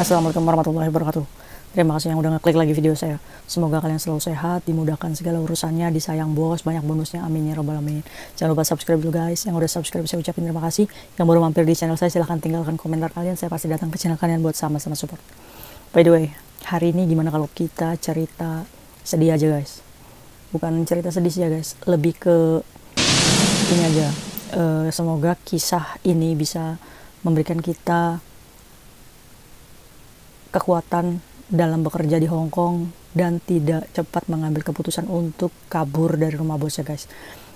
Assalamualaikum warahmatullahi wabarakatuh. Terima kasih yang udah ngeklik lagi video saya. Semoga kalian selalu sehat, dimudahkan segala urusannya, disayang bos, banyak bonusnya, amin ya robbal alamin. Jangan lupa subscribe dulu guys. Yang udah subscribe saya ucapin terima kasih. Yang baru mampir di channel saya silahkan tinggalkan komentar kalian. Saya pasti datang ke channel kalian buat sama-sama support. By the way, hari ini gimana kalau kita cerita sedih aja guys? Bukan cerita sedih sih ya guys, lebih ke ini aja. Semoga kisah ini bisa memberikan kita kekuatan dalam bekerja di Hong Kong dan tidak cepat mengambil keputusan untuk kabur dari rumah bosnya guys.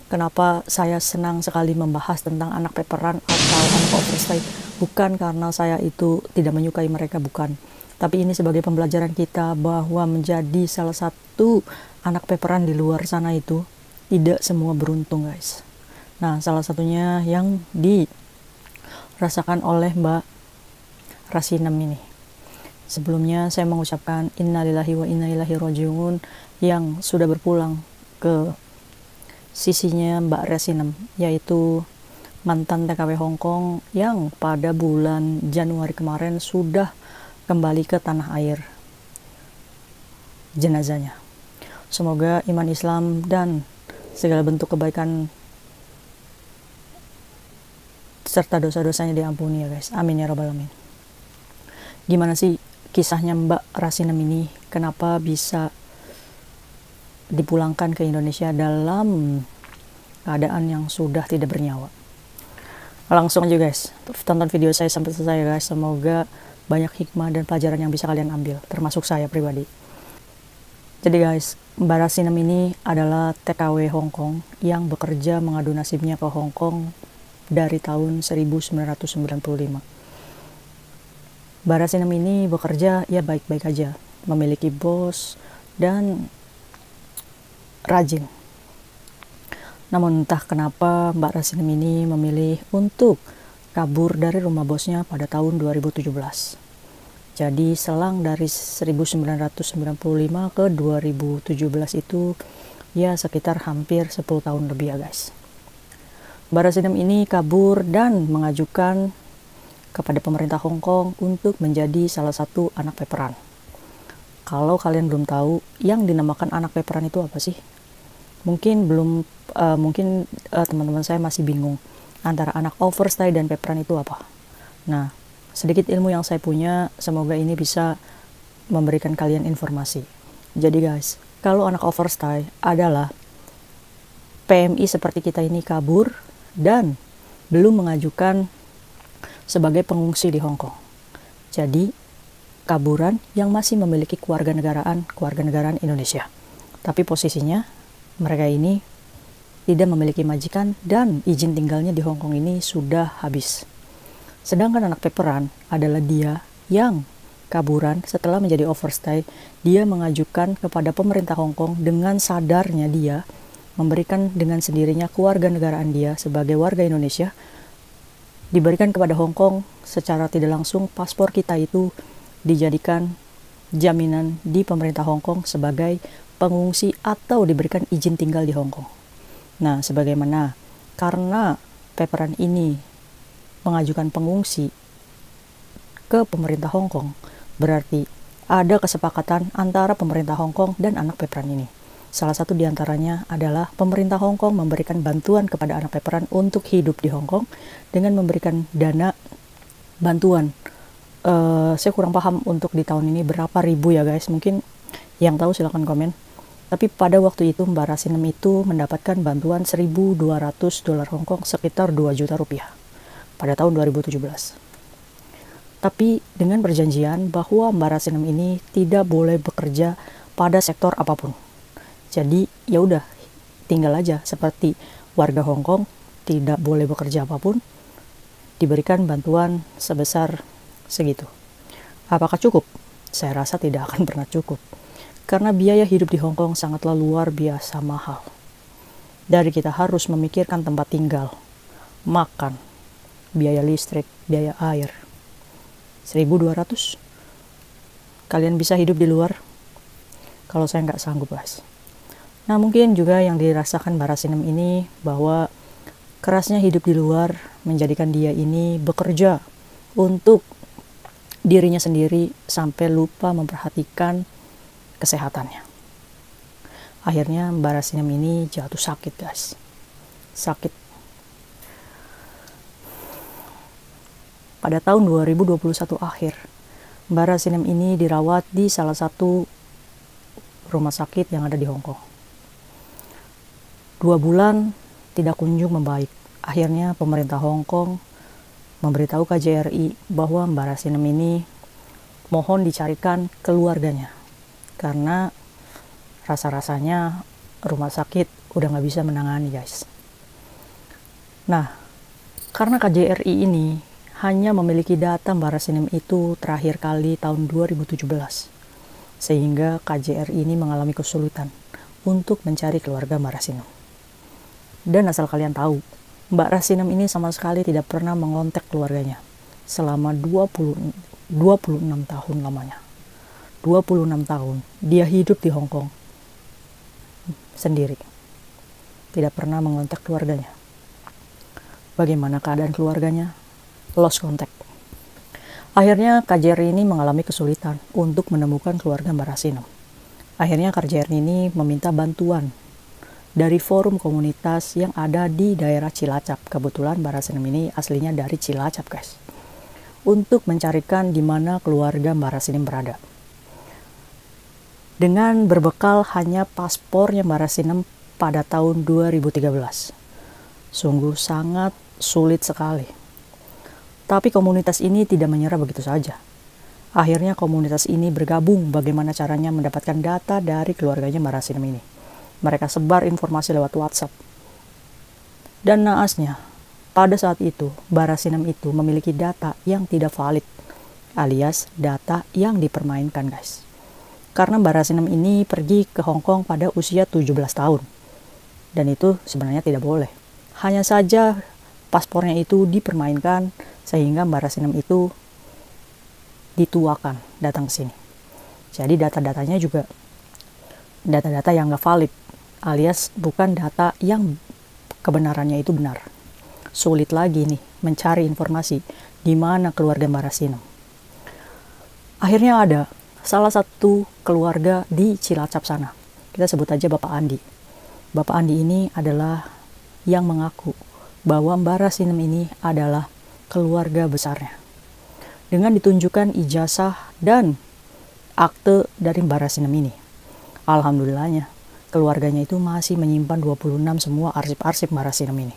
Kenapa saya senang sekali membahas tentang anak peperan atau anak overstay? Bukan karena saya itu tidak menyukai mereka, bukan. Tapi ini sebagai pembelajaran kita bahwa menjadi salah satu anak peperan di luar sana itu tidak semua beruntung guys. Nah, salah satunya yang dirasakan oleh Mbak Rasinem ini. Sebelumnya saya mengucapkan innalillahi wa inna ilaihi rajiun yang sudah berpulang ke sisinya Mbak Rasinem, yaitu mantan TKW Hong Kong yang pada bulan Januari kemarin sudah kembali ke tanah air jenazahnya. Semoga iman Islam dan segala bentuk kebaikan serta dosa-dosanya diampuni ya guys, amin ya robbal alamin. Gimana sih kisahnya Mbak Rasinem ini, kenapa bisa dipulangkan ke Indonesia dalam keadaan yang sudah tidak bernyawa? Langsung aja guys, tonton video saya sampai selesai guys. Semoga banyak hikmah dan pelajaran yang bisa kalian ambil, termasuk saya pribadi. Jadi guys, Mbak Rasinem ini adalah TKW Hong Kong yang bekerja mengadu nasibnya ke Hong Kong dari tahun 1995. Mbak Rasinem ini bekerja ya baik-baik aja, memiliki bos dan rajin. Namun entah kenapa Mbak Rasinem ini memilih untuk kabur dari rumah bosnya pada tahun 2017. Jadi selang dari 1995 ke 2017 itu ya sekitar hampir 10 tahun lebih ya guys. Mbak Rasinem ini kabur dan mengajukan kepada pemerintah Hong Kong untuk menjadi salah satu anak peperan. Kalau kalian belum tahu, yang dinamakan anak peperan itu apa sih? Mungkin teman-teman saya masih bingung antara anak overstay dan peperan itu apa. Nah, sedikit ilmu yang saya punya, semoga ini bisa memberikan kalian informasi. Jadi guys, kalau anak overstay adalah PMI seperti kita ini kabur dan belum mengajukan sebagai pengungsi di Hong Kong. Jadi, kaburan yang masih memiliki kewarganegaraan Indonesia. Tapi posisinya, mereka ini tidak memiliki majikan dan izin tinggalnya di Hong Kong ini sudah habis. Sedangkan anak peperan adalah dia yang kaburan setelah menjadi overstay, dia mengajukan kepada pemerintah Hong Kong dengan sadarnya dia memberikan dengan sendirinya kewarganegaraan dia sebagai warga Indonesia, diberikan kepada Hong Kong secara tidak langsung. Paspor kita itu dijadikan jaminan di pemerintah Hong Kong sebagai pengungsi atau diberikan izin tinggal di Hong Kong. Nah, sebagaimana karena peperan ini mengajukan pengungsi ke pemerintah Hong Kong, berarti ada kesepakatan antara pemerintah Hong Kong dan anak peperan ini. Salah satu diantaranya adalah pemerintah Hong Kong memberikan bantuan kepada anak peperan untuk hidup di Hong Kong dengan memberikan dana bantuan. Saya kurang paham untuk di tahun ini berapa ribu ya guys, mungkin yang tahu silahkan komen. Tapi pada waktu itu Mbak Rasinem itu mendapatkan bantuan 1.200 dolar Hong Kong, sekitar 2 juta rupiah pada tahun 2017. Tapi dengan perjanjian bahwa Mbak Rasinem ini tidak boleh bekerja pada sektor apapun. Jadi ya udah, tinggal aja seperti warga Hong Kong, tidak boleh bekerja apapun, diberikan bantuan sebesar segitu. Apakah cukup? Saya rasa tidak akan pernah cukup, karena biaya hidup di Hong Kong sangatlah luar biasa mahal. Dari kita harus memikirkan tempat tinggal, makan, biaya listrik, biaya air. 1.200? Kalian bisa hidup di luar? Kalau saya nggak sanggup guys. Nah, mungkin juga yang dirasakan Mbak Rasinem ini bahwa kerasnya hidup di luar menjadikan dia ini bekerja untuk dirinya sendiri sampai lupa memperhatikan kesehatannya. Akhirnya Mbak Rasinem ini jatuh sakit, guys. Sakit. Pada tahun 2021 akhir, Mbak Rasinem ini dirawat di salah satu rumah sakit yang ada di Hong Kong. 2 bulan tidak kunjung membaik. Akhirnya pemerintah Hong Kong memberitahu KJRI bahwa Mbak Rasinem ini mohon dicarikan keluarganya. Karena rasa-rasanya rumah sakit udah gak bisa menangani, guys. Nah, karena KJRI ini hanya memiliki data Mbak Rasinem itu terakhir kali tahun 2017, sehingga KJRI ini mengalami kesulitan untuk mencari keluarga Mbak Rasinem. Dan asal kalian tahu, Mbak Rasinem ini sama sekali tidak pernah mengontak keluarganya selama 26 tahun lamanya. 26 tahun dia hidup di Hong Kong sendiri, tidak pernah mengontak keluarganya. Bagaimana keadaan keluarganya? Lost contact. Akhirnya KJRI ini mengalami kesulitan untuk menemukan keluarga Mbak Rasinem. Akhirnya KJRI ini meminta bantuan dari forum komunitas yang ada di daerah Cilacap. Kebetulan Mbak Rasinem ini aslinya dari Cilacap, guys, untuk mencarikan di mana keluarga Mbak Rasinem berada. Dengan berbekal hanya paspornya Mbak Rasinem pada tahun 2013. Sungguh sangat sulit sekali. Tapi komunitas ini tidak menyerah begitu saja. Akhirnya komunitas ini bergabung bagaimana caranya mendapatkan data dari keluarganya Mbak Rasinem ini. Mereka sebar informasi lewat WhatsApp. Dan naasnya, pada saat itu, Mbak Rasinem itu memiliki data yang tidak valid, alias data yang dipermainkan, guys. Karena Mbak Rasinem ini pergi ke Hong Kong pada usia 17 tahun. Dan itu sebenarnya tidak boleh. Hanya saja paspornya itu dipermainkan sehingga Mbak Rasinem itu dituakan datang ke sini. Jadi data-datanya juga data-data yang nggak valid, alias bukan data yang kebenarannya itu benar. Sulit lagi nih mencari informasi di mana keluarga Mbak Rasinem. Akhirnya ada salah satu keluarga di Cilacap sana. Kita sebut aja Bapak Andi. Bapak Andi ini adalah yang mengaku bahwa Mbak Rasinem ini adalah keluarga besarnya. Dengan ditunjukkan ijazah dan akte dari Mbak Rasinem ini. Alhamdulillahnya, keluarganya itu masih menyimpan 26 semua arsip-arsip Mbak Rasinem ini.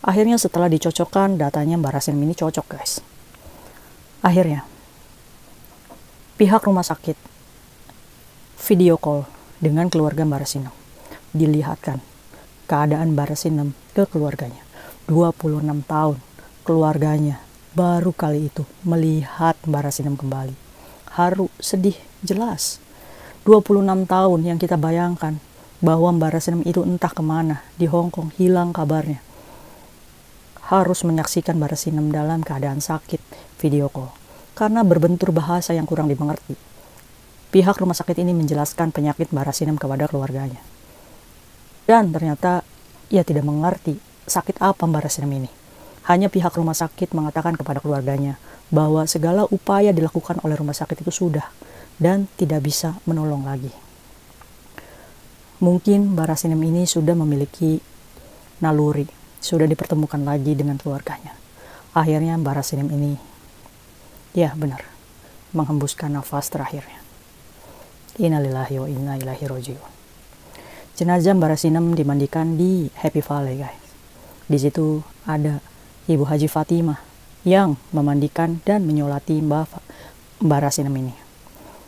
Akhirnya setelah dicocokkan datanya Mbak Rasinem ini cocok, guys. Akhirnya, pihak rumah sakit video call dengan keluarga Mbak Rasinem. Dilihatkan keadaan Mbak Rasinem ke keluarganya. 26 tahun keluarganya baru kali itu melihat Mbak Rasinem kembali. Haru, sedih, jelas. 26 tahun yang kita bayangkan bahwa Mbak Rasinem itu entah kemana, di Hong Kong, hilang kabarnya. Harus menyaksikan Mbak Rasinem dalam keadaan sakit video call. Karena berbentur bahasa yang kurang dimengerti. Pihak rumah sakit ini menjelaskan penyakit Mbak Rasinem kepada keluarganya. Dan ternyata ia tidak mengerti sakit apa Mbak Rasinem ini. Hanya pihak rumah sakit mengatakan kepada keluarganya bahwa segala upaya dilakukan oleh rumah sakit itu sudah dan tidak bisa menolong lagi. Mungkin Mbak Rasinem ini sudah memiliki naluri, sudah dipertemukan lagi dengan keluarganya. Akhirnya Mbak Rasinem ini, ya benar, menghembuskan nafas terakhirnya. Innalillahi wa inna ilaihi raji'un. Jenazah Mbak Rasinem dimandikan di Happy Valley, guys. Di situ ada Ibu Haji Fatimah yang memandikan dan menyolati Mbak Rasinem ini.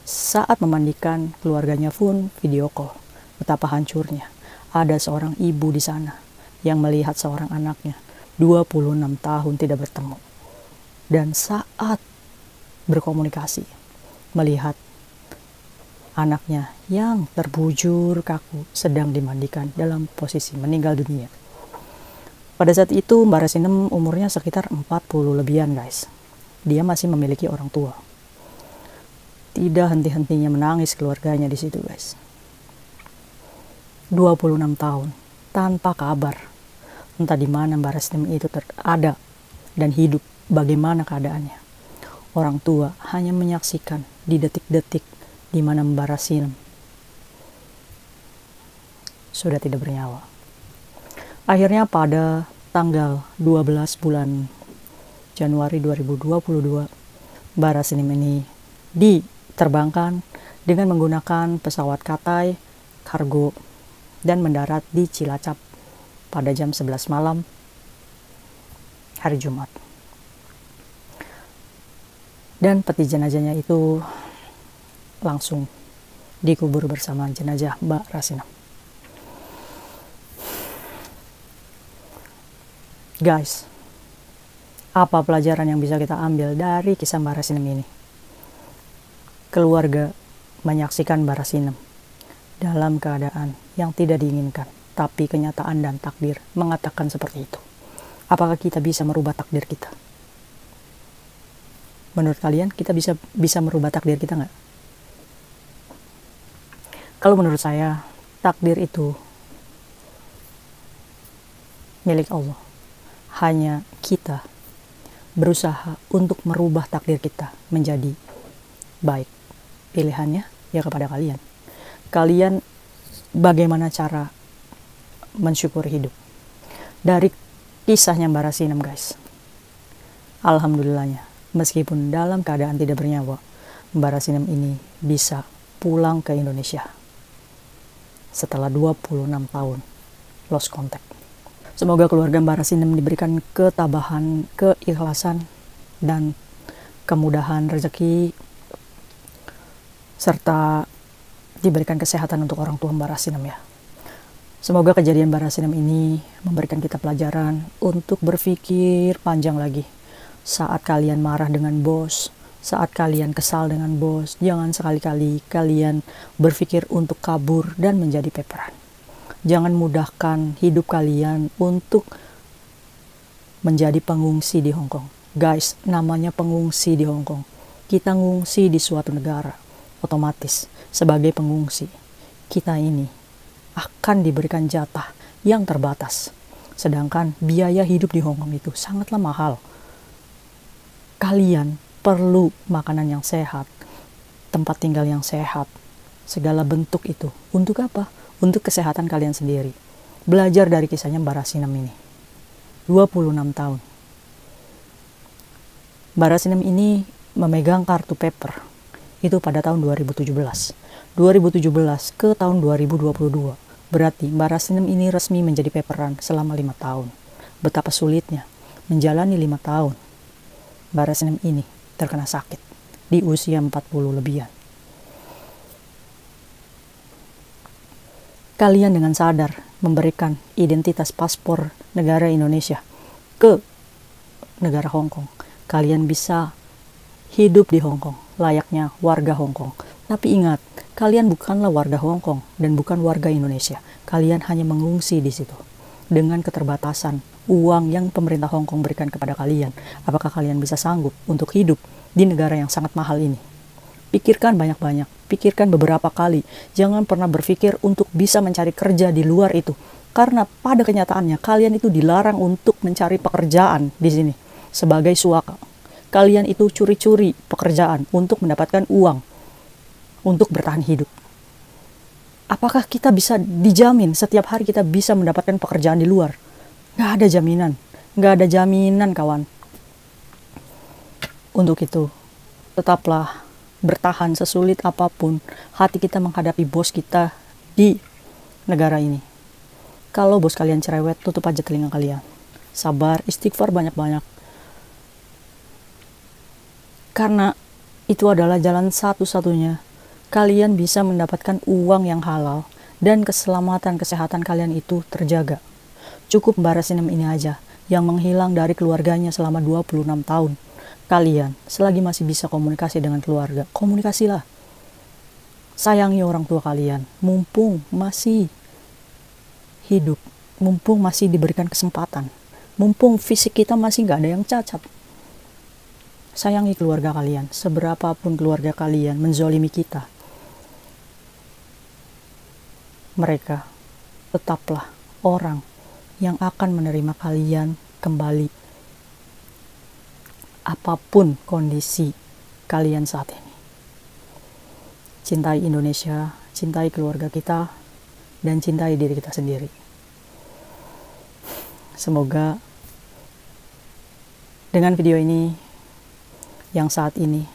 Saat memandikan, keluarganya pun video call. Betapa hancurnya. Ada seorang ibu di sana yang melihat seorang anaknya 26 tahun tidak bertemu. Dan saat berkomunikasi, melihat anaknya yang terbujur kaku sedang dimandikan dalam posisi meninggal dunia. Pada saat itu Mbak Rasinem umurnya sekitar 40 lebihan, guys. Dia masih memiliki orang tua. Tidak henti-hentinya menangis keluarganya di situ, guys. 26 tahun tanpa kabar. Entah di mana Mbak Rasinem itu ada dan hidup, bagaimana keadaannya. orang tua hanya menyaksikan di detik-detik di mana Mbak Rasinem sudah tidak bernyawa. Akhirnya pada tanggal 12 bulan Januari 2022, Mbak Rasinem ini diterbangkan dengan menggunakan pesawat Cathay Cargo dan mendarat di Cilacap pada jam 11 malam hari Jumat. Dan peti jenazahnya itu langsung dikubur bersama jenazah Mbak Rasinem. Guys, apa pelajaran yang bisa kita ambil dari kisah Mbak Rasinem ini? Keluarga menyaksikan Mbak Rasinem dalam keadaan yang tidak diinginkan, tapi kenyataan dan takdir mengatakan seperti itu. Apakah kita bisa merubah takdir kita? Menurut kalian, kita bisa merubah takdir kita nggak? Kalau menurut saya, takdir itu milik Allah. Hanya kita berusaha untuk merubah takdir kita menjadi baik. Pilihannya ya kepada kalian. Kalian bagaimana cara mensyukuri hidup? Dari kisahnya Mbak Rasinem, guys. Alhamdulillahnya, meskipun dalam keadaan tidak bernyawa, Mbak Rasinem ini bisa pulang ke Indonesia setelah 26 tahun lost contact. Semoga keluarga Mbak Rasinem diberikan ketabahan, keikhlasan, dan kemudahan rezeki, serta diberikan kesehatan untuk orang tua Mbak Rasinem ya. Semoga kejadian Mbak Rasinem ini memberikan kita pelajaran untuk berpikir panjang lagi. Saat kalian marah dengan bos, saat kalian kesal dengan bos, jangan sekali-kali kalian berpikir untuk kabur dan menjadi peperan. Jangan mudahkan hidup kalian untuk menjadi pengungsi di Hong Kong. Guys, namanya pengungsi di Hong Kong. Kita ngungsi di suatu negara, otomatis sebagai pengungsi, kita ini akan diberikan jatah yang terbatas. Sedangkan biaya hidup di Hong Kong itu sangatlah mahal. Kalian perlu makanan yang sehat, tempat tinggal yang sehat, segala bentuk itu. Untuk apa? Untuk kesehatan kalian sendiri. Belajar dari kisahnya Mbak Rasinem ini. 26 tahun. Mbak Rasinem ini memegang kartu paper itu pada tahun 2017. 2017 ke tahun 2022. Berarti Mbak Rasinem ini resmi menjadi paperan selama 5 tahun. Betapa sulitnya menjalani 5 tahun. Mbak Rasinem ini terkena sakit di usia 40 lebihan. Kalian dengan sadar memberikan identitas paspor negara Indonesia ke negara Hong Kong. Kalian bisa hidup di Hong Kong layaknya warga Hong Kong. Tapi ingat, kalian bukanlah warga Hong Kong dan bukan warga Indonesia. Kalian hanya mengungsi di situ dengan keterbatasan uang yang pemerintah Hong Kong berikan kepada kalian. Apakah kalian bisa sanggup untuk hidup di negara yang sangat mahal ini? Pikirkan banyak-banyak, pikirkan beberapa kali. Jangan pernah berpikir untuk bisa mencari kerja di luar itu. Karena pada kenyataannya kalian itu dilarang untuk mencari pekerjaan di sini sebagai suaka. Kalian itu curi-curi pekerjaan untuk mendapatkan uang, untuk bertahan hidup. Apakah kita bisa dijamin setiap hari kita bisa mendapatkan pekerjaan di luar? Nggak ada jaminan. Nggak ada jaminan, kawan. Untuk itu, tetaplah bertahan sesulit apapun hati kita menghadapi bos kita di negara ini. Kalau bos kalian cerewet, tutup aja telinga kalian. Sabar, istighfar banyak-banyak. Karena itu adalah jalan satu-satunya kalian bisa mendapatkan uang yang halal dan keselamatan kesehatan kalian itu terjaga. Cukup Mbak Rasinem ini aja yang menghilang dari keluarganya selama 26 tahun. Kalian selagi masih bisa komunikasi dengan keluarga, komunikasilah. Sayangi orang tua kalian, mumpung masih hidup, mumpung masih diberikan kesempatan, mumpung fisik kita masih gak ada yang cacat. Sayangi keluarga kalian, seberapapun keluarga kalian menzolimi kita, mereka tetaplah orang yang akan menerima kalian kembali. Apapun kondisi kalian saat ini. Cintai Indonesia, cintai keluarga kita, dan cintai diri kita sendiri. Semoga dengan video ini yang saat ini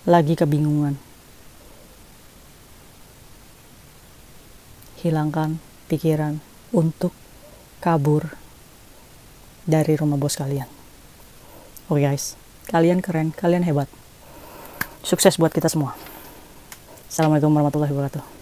lagi kebingungan, hilangkan pikiran untuk kabur dari rumah bos kalian. Oke guys, kalian keren, kalian hebat. Sukses buat kita semua. Assalamualaikum warahmatullahi wabarakatuh.